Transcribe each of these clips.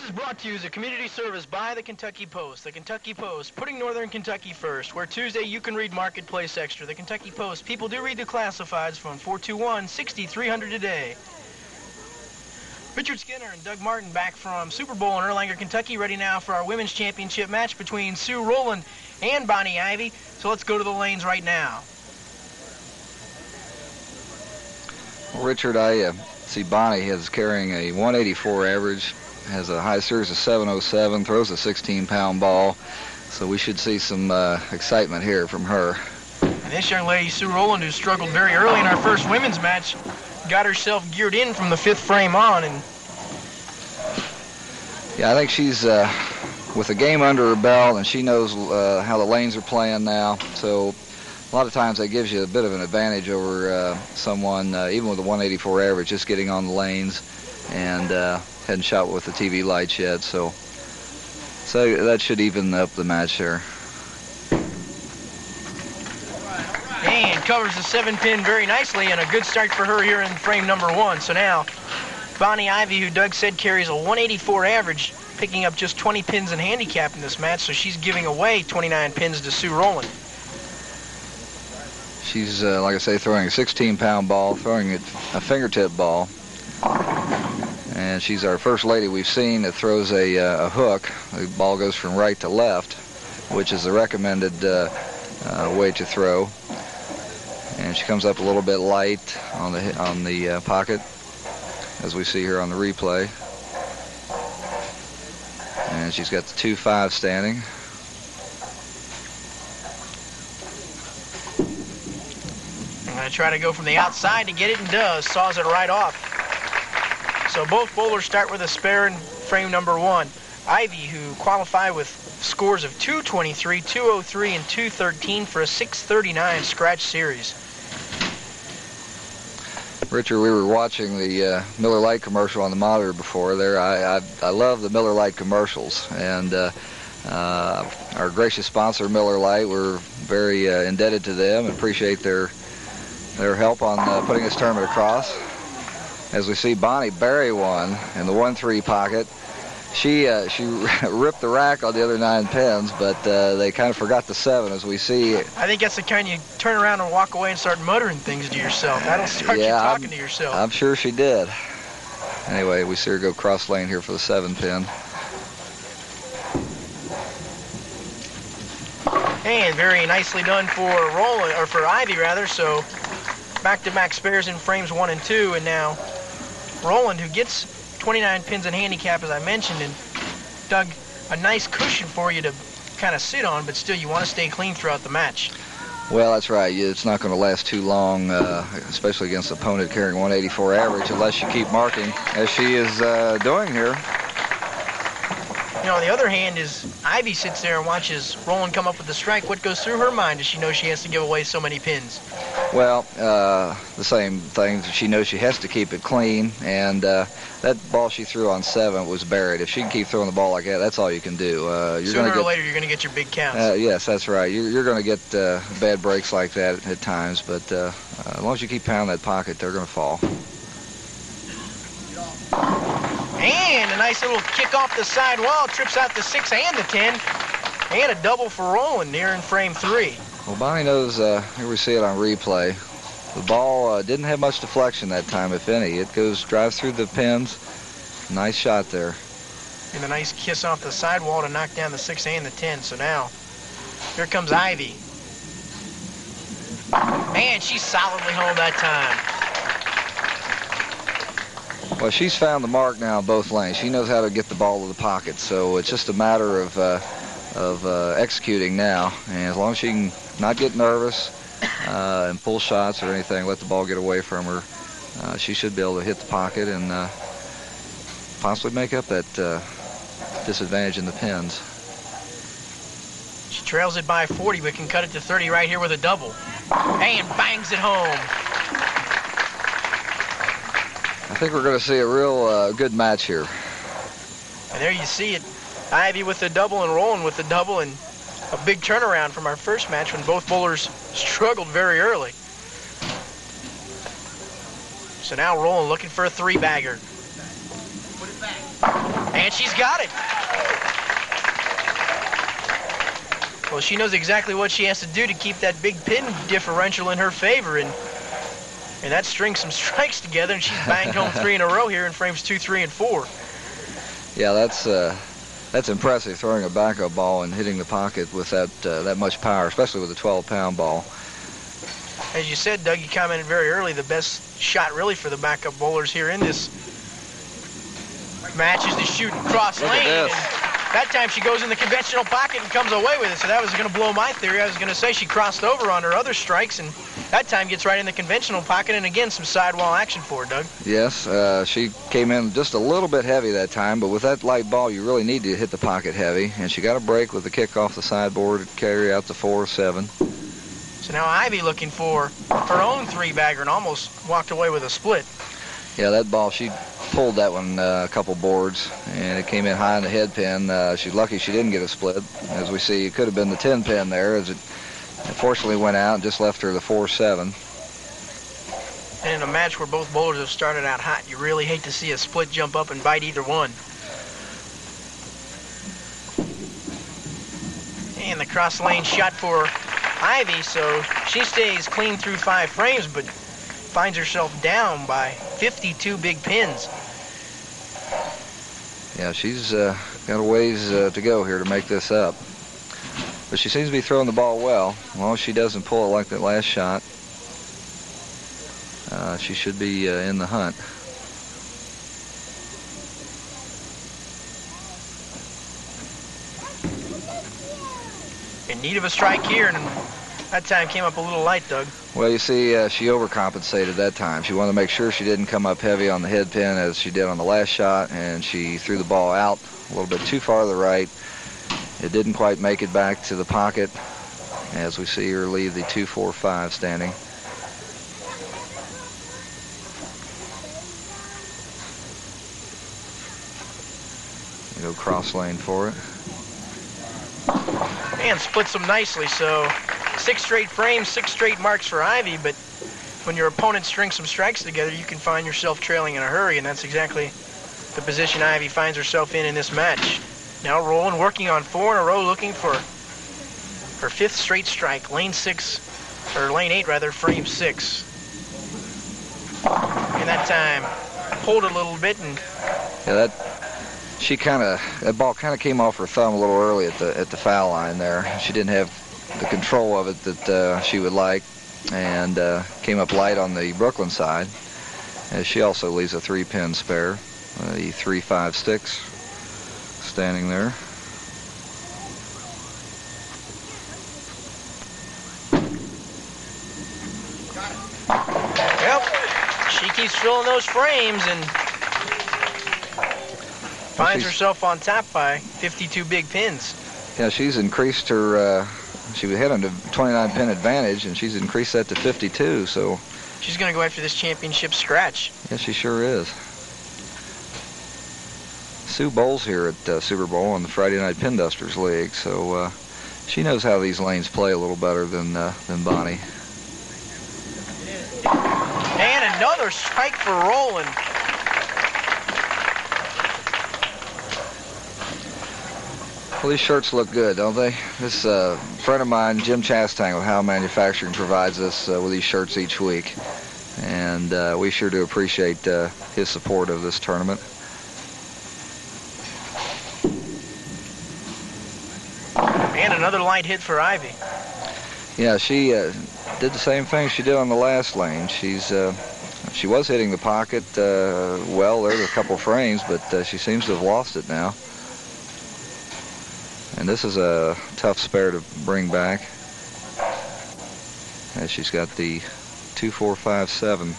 is brought to you as a community service by the Kentucky Post. The Kentucky Post, putting Northern Kentucky first. Where Tuesday you can read Marketplace Extra. The Kentucky Post, people do read the classifieds. Phone 421-6300 today. Richard Skinner and Doug Martin back from Super Bowl in Erlanger, Kentucky, ready now for our women's championship match between Sue Rowland and Bonnie Ivey. So let's go to the lanes right now. Well, Richard, I see Bonnie is carrying a 184 average, has a high series of 707, throws a 16-pound ball, so we should see some excitement here from her. And this young lady, Sue Rowland, who struggled very early in our first women's match, got herself geared in from the 5th frame on. And yeah, I think she's with a game under her belt, and she knows how the lanes are playing now, so a lot of times that gives you a bit of an advantage over someone, even with a 184 average, just getting on the lanes and hadn't shot with the TV lights yet, so that should even up the match there. And covers the 7-pin very nicely, and a good start for her here in frame number 1. So now, Bonnie Ivey, who Doug said carries a 184 average, picking up just 20 pins in handicap in this match, so she's giving away 29 pins to Sue Rowland. She's, like I say, throwing a 16-pound ball, throwing it a fingertip ball. And she's our first lady we've seen that throws a hook. The ball goes from right to left, which is the recommended way to throw. And she comes up a little bit light on the pocket, as we see here on the replay. And she's got the 2-5 standing. I'm going to try to go from the outside to get it, and does. Saws it right off. So both bowlers start with a spare in frame number 1. Ivey, who qualified with scores of 223, 203, and 213 for a 639 scratch series. Richard, we were watching the Miller Lite commercial on the monitor before there. I love the Miller Lite commercials, and our gracious sponsor, Miller Lite, we're very indebted to them and appreciate their help on putting this tournament across. As we see Bonnie bury one in the 1-3 pocket. She ripped the rack on the other 9 pins, but they kind of forgot the 7, as we see. I think that's the kind you turn around and walk away and start muttering things to yourself. That'll start you talking to yourself. I'm sure she did. Anyway, we see her go cross lane here for the 7-pin. And very nicely done for Rowland, or for Ivey rather. So back-to-back spares in frames 1 and 2, and now Rowland, who gets 29 pins in handicap, as I mentioned, and Doug, a nice cushion for you to kind of sit on, but still you want to stay clean throughout the match. Well, that's right. It's not going to last too long, especially against an opponent carrying 184 average, unless you keep marking, as she is doing here. You know, on the other hand, is Ivey sits there and watches Rowland come up with the strike. What goes through her mind? Does she know she has to give away so many pins? Well, the same thing. She knows she has to keep it clean, and that ball she threw on 7 was buried. If she can keep throng the ball like that, that's all you can do. Sooner or later, you're going to get your big counts. Yes, that's right. You're going to get bad breaks like that at times, but as long as you keep pounding that pocket, they're going to fall. And a nice little kick off the side wall, trips out the 6 and the 10, and a double for Rowland here in frame 3. Well, Bonnie knows, here we see it on replay, the ball didn't have much deflection that time, if any. It drives through the pins. Nice shot there. And a nice kiss off the sidewall to knock down the 6 and the 10. So now, here comes Ivey. And she's solidly home that time. Well, she's found the mark now in both lanes. She knows how to get the ball to the pocket, so it's just a matter of executing now. And as long as she can not get nervous and pull shots or anything, let the ball get away from her, she should be able to hit the pocket and possibly make up that disadvantage in the pins. She trails it by 40, but can cut it to 30 right here with a double. And bangs it home. I think we're going to see a real good match here. And there you see it. Ivey with the double and Rowland with the double, and a big turnaround from our first match when both bowlers struggled very early. So now Rowland looking for a 3-bagger. And she's got it. Well, she knows exactly what she has to do to keep that big pin differential in her favor, and that strings some strikes together, and she's banged home 3 in a row here in frames 2, 3, and 4. Yeah, that's impressive, throwing a backup ball and hitting the pocket with that much power, especially with a 12-pound ball. As you said, Doug, you commented very early, the best shot really for the backup bowlers here in this match is to shoot cross Look lane. at this. That time she goes in the conventional pocket and comes away with it, so that was going to blow my theory. I was going to say she crossed over on her other strikes, and that time gets right in the conventional pocket, and again, some sidewall action for her, Doug. Yes, she came in just a little bit heavy that time, but with that light ball, you really need to hit the pocket heavy, and she got a break with the kick off the sideboard to carry out the 4-7. So now Ivey looking for her own 3-bagger and almost walked away with a split. Yeah, that ball, she pulled that one a couple boards, and it came in high in the head pin. She's lucky she didn't get a split. As we see, it could have been the 10 pin there, as it unfortunately went out and just left her the 4-7. And in a match where both bowlers have started out hot, you really hate to see a split jump up and bite either one. And the cross lane shot for Ivey, so she stays clean through 5 frames, but finds herself down by 52 big pins. Yeah, she's got a ways to go here to make this up. But she seems to be throwing the ball well. As long as she doesn't pull it like that last shot, she should be in the hunt. In need of a strike here, and that time came up a little light, Doug. Well, you see, she overcompensated that time. She wanted to make sure she didn't come up heavy on the head pin as she did on the last shot, and she threw the ball out a little bit too far to the right. It didn't quite make it back to the pocket, as we see her leave the 2-4-5 standing. Go cross lane for it. And splits them nicely, so 6 straight frames, 6 straight marks for Ivey, but when your opponent strings some strikes together, you can find yourself trailing in a hurry, and that's exactly the position Ivey finds herself in this match. Now Rowland working on 4 in a row, looking for her 5th straight strike, lane 6, or lane 8 rather, frame 6. And that time pulled it a little bit, and yeah, that ball kind of came off her thumb a little early at the foul line there. She didn't have the control of it that she would like, and came up light on the Brooklyn side, as she also leaves a 3-pin spare, the 3-5-6 standing there. Yep, she keeps filling those frames and finds herself on top by 52 big pins. Yeah, she's increased her, she was heading to 29-pin advantage, and she's increased that to 52, so. She's going to go after this championship scratch. Yes, she sure is. Sue bowls here at Super Bowl in the Friday Night Pin Dusters League, so she knows how these lanes play a little better than Bonnie. And another strike for Rowland. Well, these shirts look good, don't they? This friend of mine, Jim Chastang with Howe Manufacturing, provides us with these shirts each week, and we sure do appreciate his support of this tournament. And another light hit for Ivey. Yeah, she did the same thing she did on the last lane. She was hitting the pocket well there, a couple frames, but she seems to have lost it now. And this is a tough spare to bring back, as she's got the 2-4-5-7.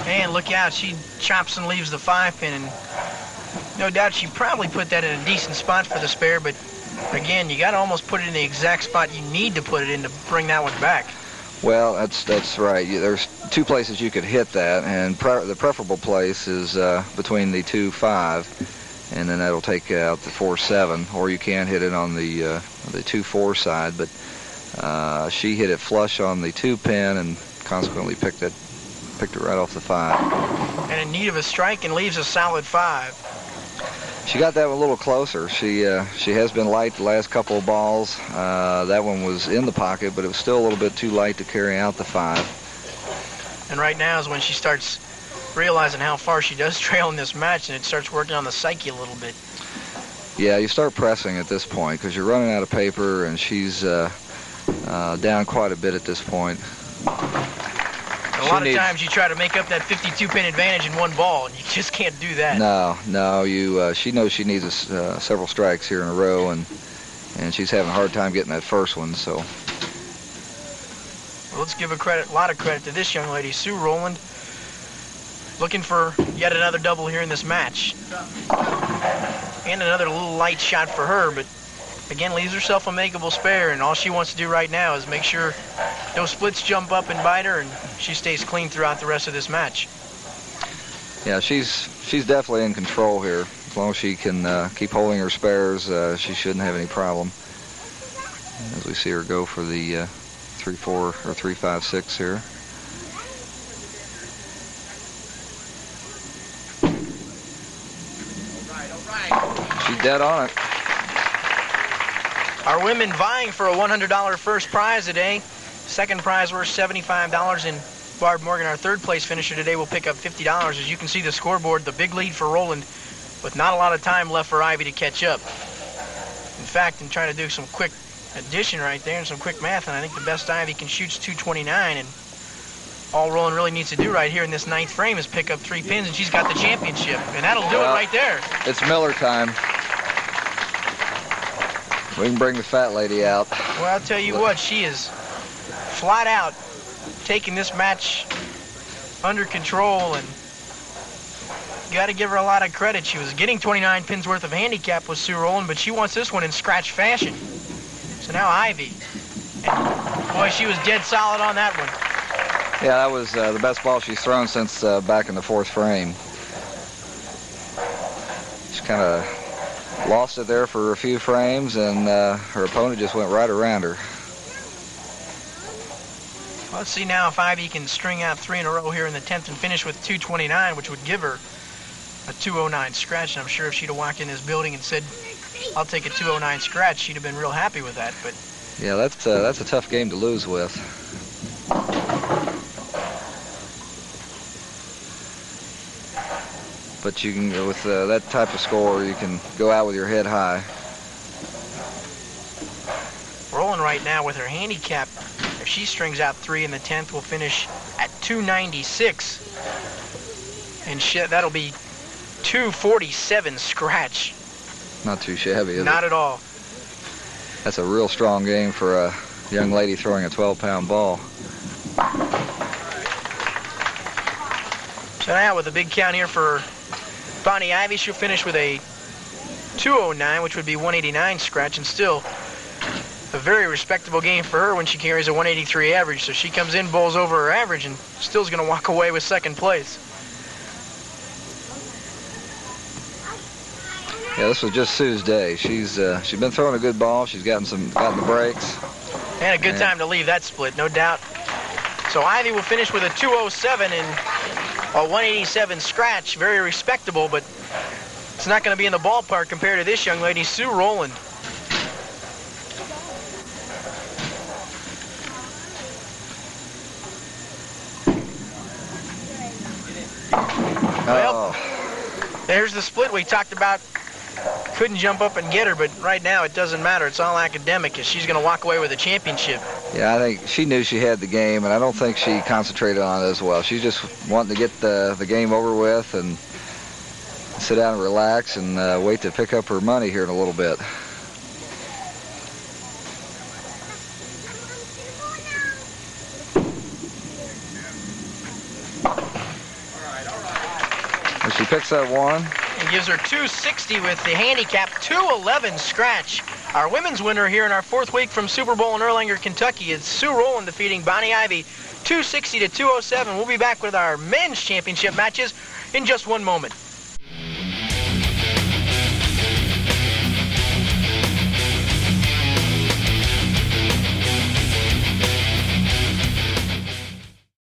And look out, she chops and leaves the 5-pin, and no doubt she probably put that in a decent spot for the spare, but again, you got to almost put it in the exact spot you need to put it in to bring that one back. Well, that's right. There's 2 places you could hit that, and the preferable place is between the 2-5, and then that'll take out the 4-7, or you can hit it on the 2-4 side, but she hit it flush on the 2-pin and consequently picked it right off the 5. And in need of a strike and leaves a solid 5. She got that one a little closer. She has been light the last couple of balls. That one was in the pocket, but it was still a little bit too light to carry out the 5. And right now is when she starts realizing how far she does trail in this match, and it starts working on the psyche a little bit. Yeah, you start pressing at this point because you're running out of paper, and she's down quite a bit at this point. A lot of times you try to make up that 52-pin advantage in one ball, and you just can't do that. No. She knows she needs several strikes here in a row, and she's having a hard time getting that first one. So well, let's give a lot of credit to this young lady, Sue Rowland, looking for yet another double here in this match, and another little light shot for her. But again, leaves herself a makeable spare, and all she wants to do right now is make sure no splits jump up and bite her, and she stays clean throughout the rest of this match. Yeah, she's definitely in control here. As long as she can keep holding her spares, she shouldn't have any problem. As we see her go for the 3-4 or 3-5-6 here. She's dead on it. Our women vying for a $100 first prize today. Second prize worth $75, and Barb Morgan, our third place finisher today, will pick up $50. As you can see the scoreboard, the big lead for Rowland, with not a lot of time left for Ivey to catch up. In fact, I'm trying to do some quick addition right there and some quick math, and I think the best Ivey can shoot is 229, and all Rowland really needs to do right here in this 9th frame is pick up 3 pins, and she's got the championship, and that'll do it right there. It's Miller time. We can bring the fat lady out. Well, I'll tell you what, she is flat out taking this match under control, and you got to give her a lot of credit. She was getting 29 pins worth of handicap with Sue Rowland, but she wants this one in scratch fashion. So now Ivey, and boy, she was dead solid on that one. Yeah, that was the best ball she's thrown since back in the 4th frame. She kind of lost it there for a few frames, and her opponent just went right around her. Well, let's see now if Ivey can string out 3 in a row here in the 10th and finish with 229, which would give her a 209 scratch. And I'm sure if she'd have walked in this building and said, "I'll take a 209 scratch," she'd have been real happy with that. But yeah, that's a tough game to lose with. But you can, with that type of score, you can go out with your head high. Rowland right now with her handicap, if she strings out 3 in the 10th, will finish at 296. And that'll be 247 scratch. Not too shabby, is it? Not at all. That's a real strong game for a young lady throwing a 12-pound ball. So now with a big count here for Bonnie Ivey, she'll finish with a 209, which would be 189 scratch, and still a very respectable game for her when she carries a 183 average. So she comes in, bowls over her average, and still's going to walk away with 2nd place. Yeah, this was just Sue's day. She's been throwing a good ball. She's gotten the breaks. And a good time to leave that split, no doubt. So Ivey will finish with a 207 and a 187 scratch. Very respectable, but it's not going to be in the ballpark compared to this young lady, Sue Rowland. Well, there's the split we talked about. Couldn't jump up and get her, but right now it doesn't matter. It's all academic, as she's going to walk away with a championship. Yeah, I think she knew she had the game, and I don't think she concentrated on it as well. She's just wanting to get the game over with and sit down and relax and wait to pick up her money here in a little bit. And she picks that one. And gives her 260 with the handicap 211 scratch. Our women's winner here in our 4th week from Super Bowl in Erlanger, Kentucky is Sue Rowland, defeating Bonnie Ivey 260 to 207. We'll be back with our men's championship matches in just one moment.